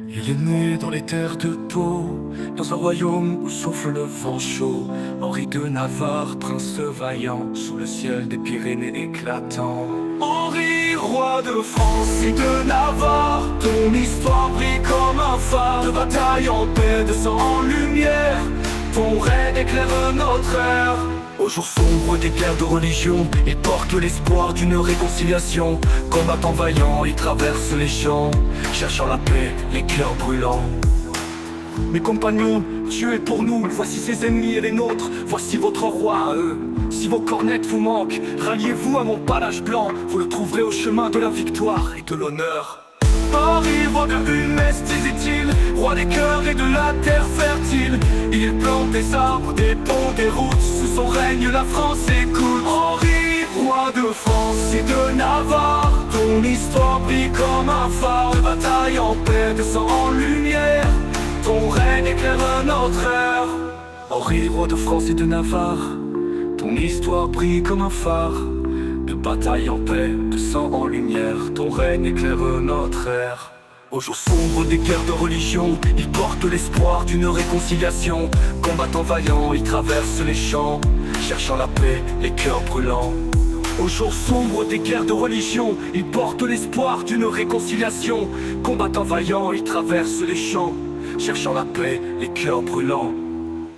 Il est né dans les terres de Pau, dans un royaume où souffle le vent chaud. Henri de Navarre, prince vaillant, sous le ciel des Pyrénées éclatants. Henri, roi de France et de Navarre, ton histoire brille comme un phare. De bataille en paix, de sang en lumière, ton règne éclaire notre ère. Au jour sombre des guerres de religion, il porte l'espoir d'une réconciliation. Combattant vaillant, il traverse les champs, cherchant la paix, les cœurs brûlants. Mes compagnons, Dieu est pour nous, voici ses ennemis et les nôtres. Voici votre roi à eux. Si vos cornettes vous manquent, ralliez-vous à mon panache blanc. Vous le trouverez au chemin de la victoire et de l'honneur. Henri, roi de une messe, disait-il, roi des cœurs et de la terre fertile. Il plante des arbres, des ponts, des routes, sous son règne la France écoute. Henri, roi de France et de Navarre, ton histoire brille comme un phare. De bataille en paix, de sang en lumière, ton règne éclaire notre ère. Henri, roi de France et de Navarre, ton histoire brille comme un phare. De bataille en paix, de sang en lumière, ton règne éclaire notre ère. Au jour sombre des guerres de religion, il porte l'espoir d'une réconciliation. Combattant vaillant, il traverse les champs, cherchant la paix, les cœurs brûlants. Au jour sombre des guerres de religion, il porte l'espoir d'une réconciliation. Combattant vaillant, il traverse les champs, cherchant la paix, les cœurs brûlants.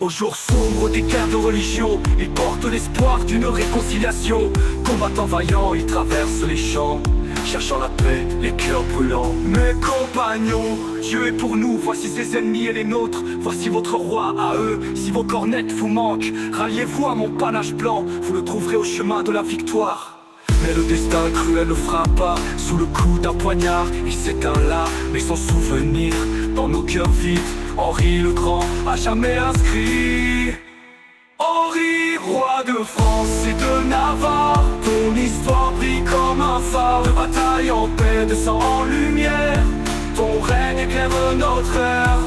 Au jour sombre des guerres de religion, il porte l'espoir d'une réconciliation. Combattant vaillant, il traverse les champs, cherchant la paix, les cœurs brûlants. Mes compagnons, Dieu est pour nous, voici ses ennemis et les nôtres. Voici votre roi à eux, si vos cornettes vous manquent, ralliez-vous à mon panache blanc, vous le trouverez au chemin de la victoire. Mais le destin cruel le frappa, sous le coup d'un poignard, il s'éteint là, mais son souvenir dans nos cœurs vides, Henri le Grand a jamais inscrit. Henri, roi de France et de Navarre, ton histoire brille comme un phare. De bataille en paix, de sang en lumière, ton règne éclaire notre ère.